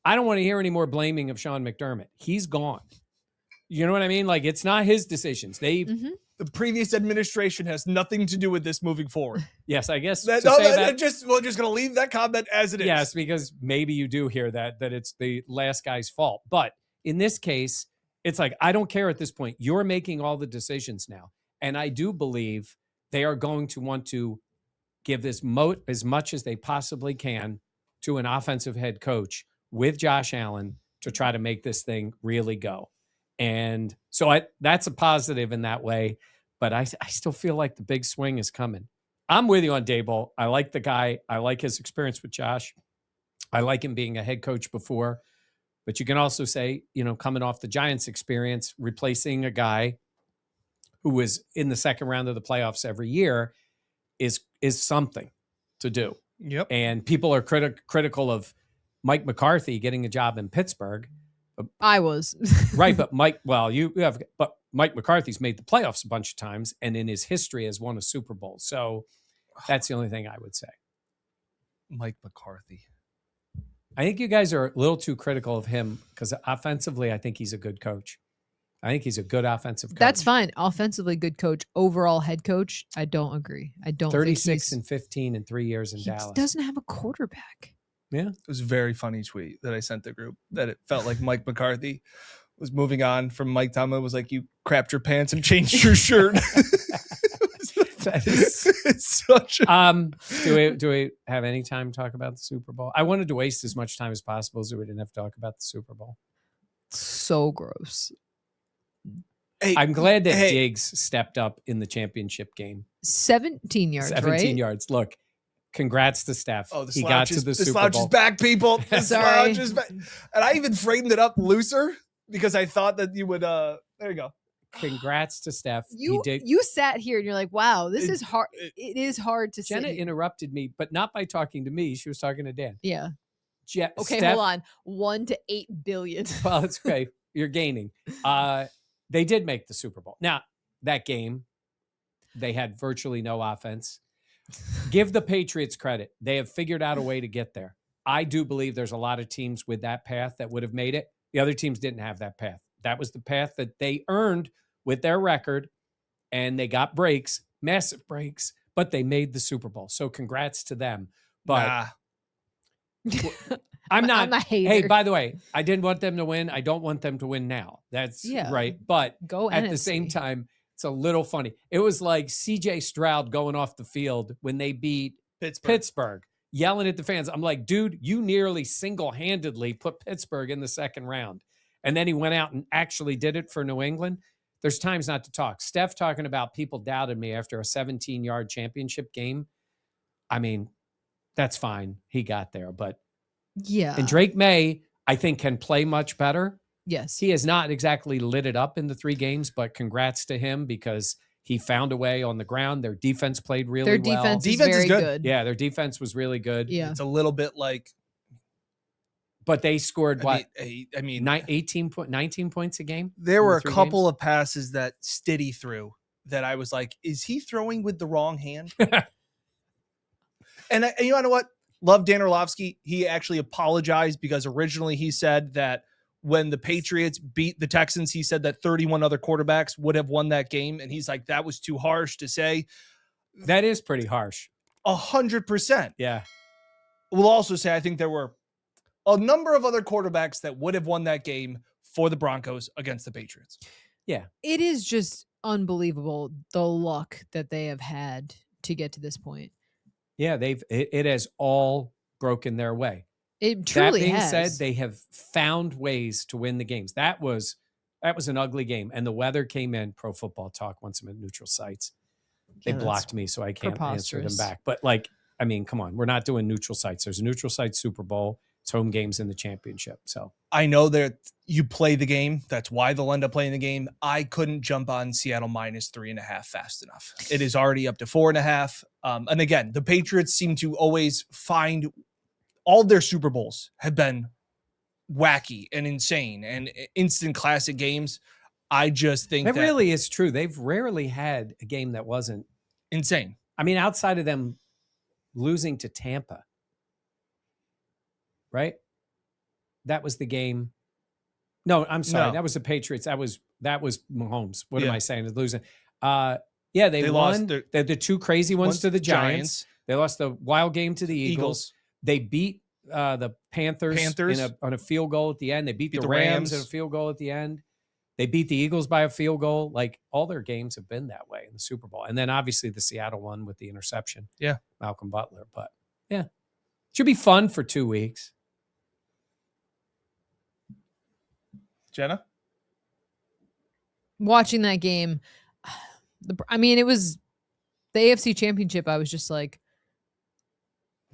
I don't want to hear any more blaming of Sean McDermott. He's gone. You know what I mean? Like, it's not his decisions. The previous administration has nothing to do with this moving forward. Yes, I guess. We're just going to leave that comment as it is. Yes, because maybe you do hear that it's the last guy's fault. But in this case, it's like, I don't care at this point. You're making all the decisions now. And I do believe they are going to want to give as much as they possibly can to an offensive head coach with Josh Allen to try to make this thing really go. And so that's a positive in that way. But I still feel like the big swing is coming. I'm with you on Daboll. I like the guy. I like his experience with Josh. I like him being a head coach before. But you can also say, coming off the Giants experience, replacing a guy who was in the second round of the playoffs every year is something to do. Yep. And people are critical of Mike McCarthy getting a job in Pittsburgh. I was. Right, but Mike McCarthy's made the playoffs a bunch of times and in his history has won a Super Bowl. So that's the only thing I would say. Mike McCarthy. I think you guys are a little too critical of him because offensively, I think he's a good coach. I think he's a good offensive coach. That's fine. Offensively, good coach. Overall head coach, I don't agree. I don't 36 and 15 in 3 years in Dallas. He doesn't have a quarterback. Yeah. It was a very funny tweet that I sent the group that it felt like Mike McCarthy was moving on from Mike Tomlin. Was like, you crapped your pants and changed your shirt. It's such a... Do we have any time to talk about the Super Bowl? I wanted to waste as much time as possible so we didn't have to talk about the Super Bowl. So gross. Hey, I'm glad that Diggs stepped up in the championship game. 17 yards, 17 yards. Look, congrats to Steph. Oh, he got to the Super Bowl. The slouch is back, people. The slouch is back. And I even framed it up looser because I thought that you would, there you go. Congrats to Steph. You sat here and you're like, wow, this is hard. It is hard to say. Jenna interrupted me, but not by talking to me. She was talking to Dan. Yeah. Okay, Steph, hold on. 1 to 8 billion. Well, it's great. You're gaining. They did make the Super Bowl. Now, that game, they had virtually no offense. Give the Patriots credit. They have figured out a way to get there. I do believe there's a lot of teams with that path that would have made it. The other teams didn't have that path. That was the path that they earned with their record, and they got breaks, massive breaks, but they made the Super Bowl. So congrats to them. But I'm not a hater. Hey, by the way, I didn't want them to win. I don't want them to win now. That's right. But at the same time, it's a little funny. It was like CJ Stroud going off the field when they beat Pittsburgh, yelling at the fans. I'm like, dude, you nearly single-handedly put Pittsburgh in the second round. And then he went out and actually did it for New England. There's times not to talk. Steph talking about people doubted me after a 17-yard championship game. I mean, that's fine. He got there. But yeah. And Drake May, I think can play much better. Yes. He has not exactly lit it up in the 3 games, but congrats to him because he found a way on the ground. Their defense played really well. Their defense is very good. Yeah, their defense was really good. Yeah. It's a little bit like... But they scored, 19 points a game? There were a couple of passes that Stiddy threw that I was like, is he throwing with the wrong hand? And you know what? Love Dan Orlovsky. He actually apologized because originally he said that when the Patriots beat the Texans, he said that 31 other quarterbacks would have won that game. And he's like, that was too harsh to say. That is pretty harsh. 100%. Yeah. We'll also say, I think there were a number of other quarterbacks that would have won that game for the Broncos against the Patriots. Yeah. It is just unbelievable the luck that they have had to get to this point. Yeah, it has all broken their way. It truly That being has. said, they have found ways to win the games. That was an ugly game, and the weather came in. Pro Football Talk wants them at neutral sites. They blocked me, so I can't answer them back. But come on, we're not doing neutral sites. There's a neutral site Super Bowl. It's home games in the championship. So I know that you play the game. That's why they'll end up playing the game. I couldn't jump on Seattle -3.5 fast enough. It is already up to 4.5. And again, the Patriots seem to always find all their Super Bowls have been wacky and insane and instant classic games. I just think that really is true. They've rarely had a game that wasn't insane. I mean, outside of them losing to Tampa, right? That was the game. No, I'm sorry. That was the Patriots. That was Mahomes. What am I saying? Losing. They won. Lost the 2 crazy ones to the Giants. They lost the wild game to the Eagles. They beat the Panthers on a field goal at the end. They beat the Rams at a field goal at the end. They beat the Eagles by a field goal. Like, all their games have been that way in the Super Bowl. And then obviously the Seattle one with the interception. Yeah. Malcolm Butler. But yeah, should be fun for 2 weeks. Jenna? Watching that game, it was the AFC Championship. I was just like,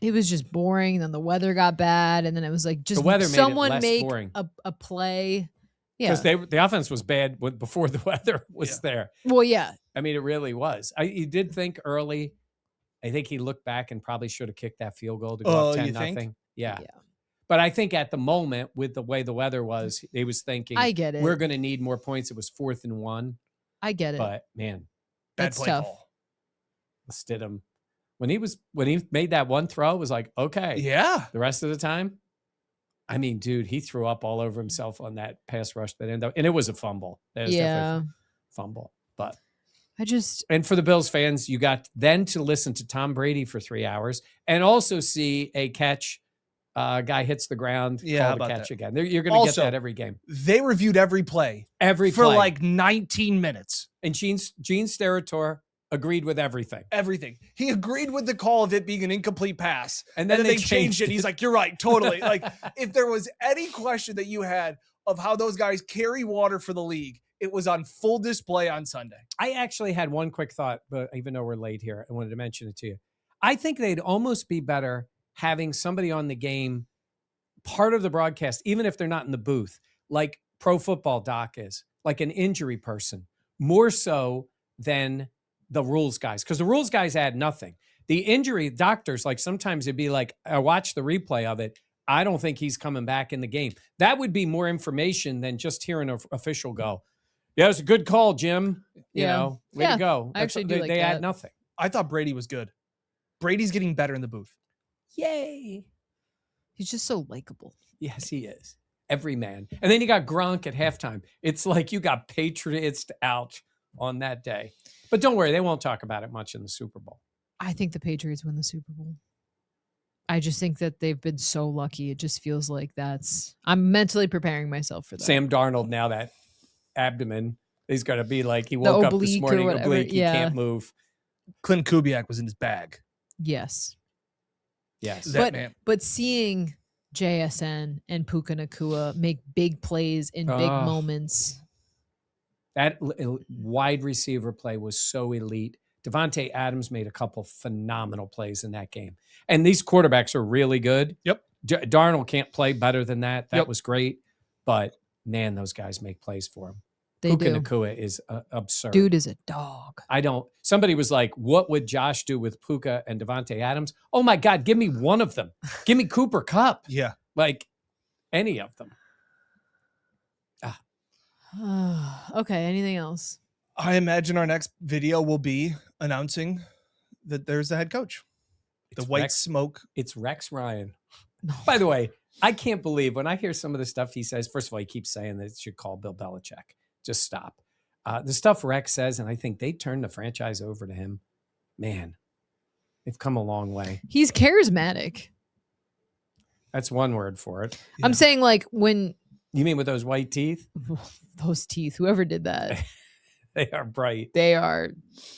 it was just boring. Then the weather got bad, and then it was like just the weather someone made it less boring. a play. Yeah, because the offense was bad before the weather was there. Well, yeah. I mean, it really was. He did think early. I think he looked back and probably should have kicked that field goal to go up 10-0. Yeah. But I think at the moment, with the way the weather was, he was thinking, I get it. We're going to need more points. It was 4th and 1. I get it. But man, that's tough. Stidham, when he made that one throw, it was like, okay. Yeah. The rest of the time, I mean, dude, he threw up all over himself on that pass rush that ended up, and it was a fumble. That was definitely a fumble. But and for the Bills fans, you got then to listen to Tom Brady for 3 hours and also see a catch. Guy hits the ground, call the catch again. You're going to get that every game. They reviewed every play for like 19 minutes. And Gene Steratore agreed with everything. Everything. He agreed with the call of it being an incomplete pass. And then they changed it. He's like, you're right, totally. Like, if there was any question that you had of how those guys carry water for the league, it was on full display on Sunday. I actually had one quick thought, but even though we're late here, I wanted to mention it to you. I think they'd almost be better having somebody on the game, part of the broadcast, even if they're not in the booth, like Pro Football Doc is, like an injury person, more so than the rules guys, because the rules guys add nothing. The injury doctors, like sometimes it'd be like, I watch the replay of it. I don't think he's coming back in the game. That would be more information than just hearing an official go, yeah, it's a good call, Jim. You know, way to go. I actually do like they that. add nothing. I thought Brady was good. Brady's getting better in the booth. Yay. He's just so likable. Yes, he is. Every man. And then you got Gronk at halftime. It's like you got Patriots out on that day. But don't worry, they won't talk about it much in the Super Bowl. I think the Patriots win the Super Bowl. I just think that they've been so lucky. It just feels like I'm mentally preparing myself for that. Sam Darnold, now that abdomen, he's going to be like, he woke up this morning oblique. He can't move. Clint Kubiak was in his bag. Yes. Yes. But seeing JSN and Puka Nacua make big plays in big moments. That wide receiver play was so elite. Devontae Adams made a couple phenomenal plays in that game. And these quarterbacks are really good. Yep. Darnold can't play better than that. That Yep. was great. But, man, those guys make plays for him. They Puka do. Nacua is absurd. Dude is a dog. Somebody was like, what would Josh do with Puka and Devontae Adams? Oh, my God, give me one of them. Give me Cooper Kupp. Yeah. Like, any of them. Okay, anything else? I imagine our next video will be announcing that there's the head coach. The white smoke. It's Rex Ryan. By the way, I can't believe when I hear some of the stuff he says. First of all, he keeps saying that it should call Bill Belichick. Just stop. The stuff Rex says, and I think they turned the franchise over to him. Man, they've come a long way. He's charismatic. That's one word for it. Yeah. I'm saying like when... You mean with those white teeth? Those teeth, whoever did that. They are bright. They are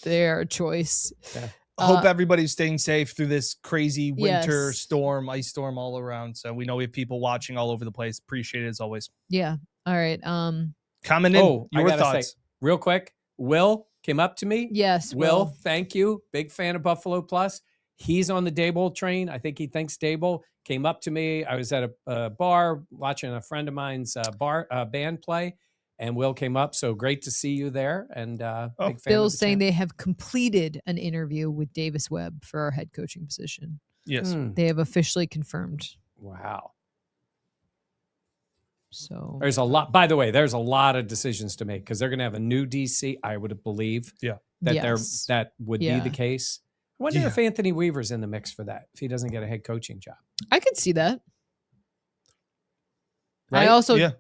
a choice. Yeah. Hope everybody's staying safe through this crazy winter storm, ice storm all around. So we know we have people watching all over the place. Appreciate it as always. Yeah. All right. Comment in your thoughts. Say, real quick, Will came up to me. Yes. Will, thank you. Big fan of Buffalo Plus. He's on the Daboll train. I think he thinks Daboll. Came up to me. I was at a bar watching a friend of mine's band play, and Will came up. So great to see you there. And big fan. Bill's saying they have completed an interview with Davis Webb for our head coaching position. Yes. They have officially confirmed. Wow. So there's a lot. By the way, there's a lot of decisions to make because they're going to have a new DC. I would believe. Yeah. That would be the case. I wonder if Anthony Weaver's in the mix for that, if he doesn't get a head coaching job. I could see that. Right? I also,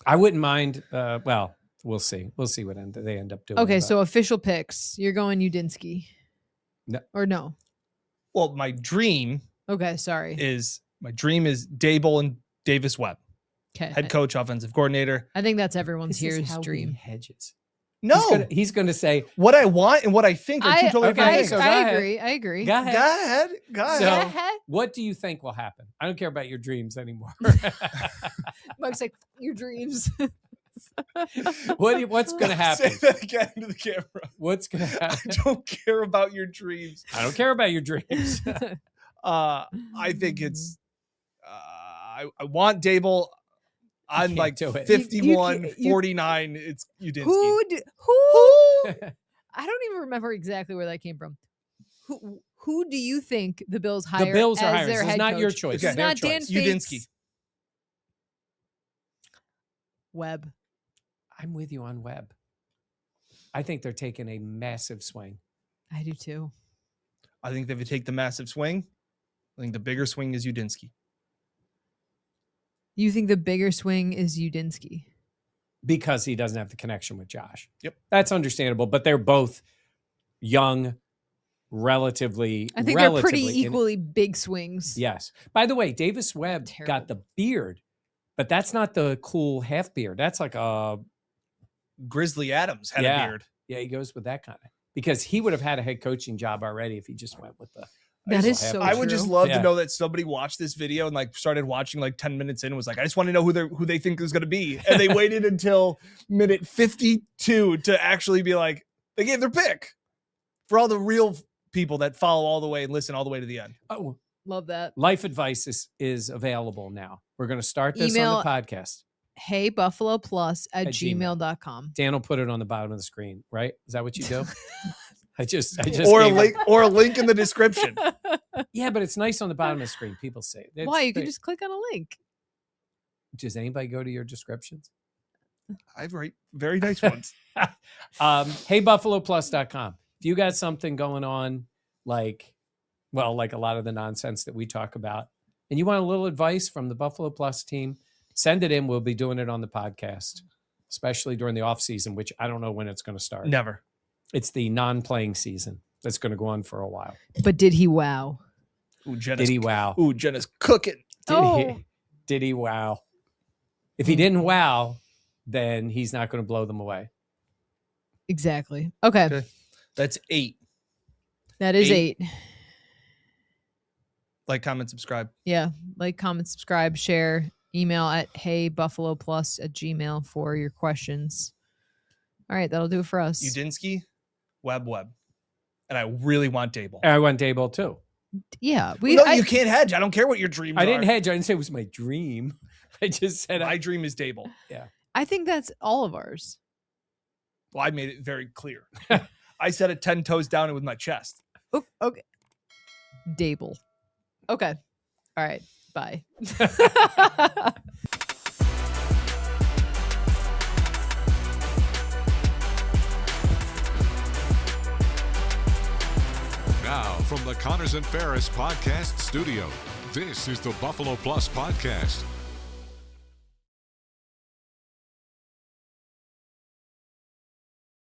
I wouldn't mind. Well, we'll see. We'll see what they end up doing. Okay, so official picks. You're going Udinski. No. Or no? Well, my dream. Okay, sorry. Is Daboll and Davis Webb. Okay. Head coach, offensive coordinator. I think that's everyone's here's dream. Hedges. No, he's going to say what I want and what I think are two totally different things. I agree. Go ahead. So, what do you think will happen? I don't care about your dreams anymore. Mike's like, your dreams. What's going to happen? Say that again to the camera. What's going to happen? I don't care about your dreams. I don't care about your dreams. I think it's. I want Daboll. I'm like 51, 49. It's Udinski. Who? I don't even remember exactly where that came from. Who do you think the Bills hire? The Bills are as hiring. their This head is not coach? your choice. Okay. It's not Dan Udinski. Webb. I'm with you on Webb. I think they're taking a massive swing. I do too. I think if you take the massive swing, I think the bigger swing is Udinski. You think the bigger swing is Udinski? Because he doesn't have the connection with Josh. Yep. That's understandable, but they're both young, relatively. I think they're pretty equally big swings. Yes. By the way, Davis Webb got the beard, but that's not the cool half beard. That's like a Grizzly Adams had a beard. Yeah, he goes with that kind of, because he would have had a head coaching job already if he just went with the. That is so I would just love Yeah. to know that somebody watched this video and like started watching like 10 minutes in and was like, I just want to know who they think is going to be. And they waited until minute 52 to actually be like, they gave their pick for all the real people that follow all the way and listen all the way to the end. Oh, love that. Life advice is available now. We're going to start this on the podcast. heybuffaloplus@gmail.com. Dan will put it on the bottom of the screen, right? Is that what you do? I just or a link in the description. Yeah, but it's nice on the bottom of the screen. People say it. Why? You can just click on a link. Does anybody go to your descriptions? I write very nice ones. Heybuffaloplus.com. If you got something going on, like a lot of the nonsense that we talk about, and you want a little advice from the Buffalo Plus team, send it in. We'll be doing it on the podcast, especially during the off season, which I don't know when it's going to start. Never. It's the non-playing season that's going to go on for a while. But did he wow? Ooh, Did he wow? Ooh, Jenna's cooking. Did he wow? If he didn't wow, then he's not going to blow them away. Exactly. Okay. That's 8. That is 8. Like, comment, subscribe. Yeah. Like, comment, subscribe, share, email at heybuffaloplus@gmail for your questions. All right. That'll do it for us. Udinski, Webb. And I really want Daboll. I want Daboll too. Yeah. You can't hedge. I don't care what your dreams are. I didn't hedge. I didn't say it was my dream. I just said my dream is Daboll. Yeah. I think that's all of ours. Well, I made it very clear. I said it 10 toes down and with my chest. Oh, okay. Daboll. Okay. All right. Bye. Now, from the Connors and Ferris podcast studio, this is the Buffalo Plus podcast.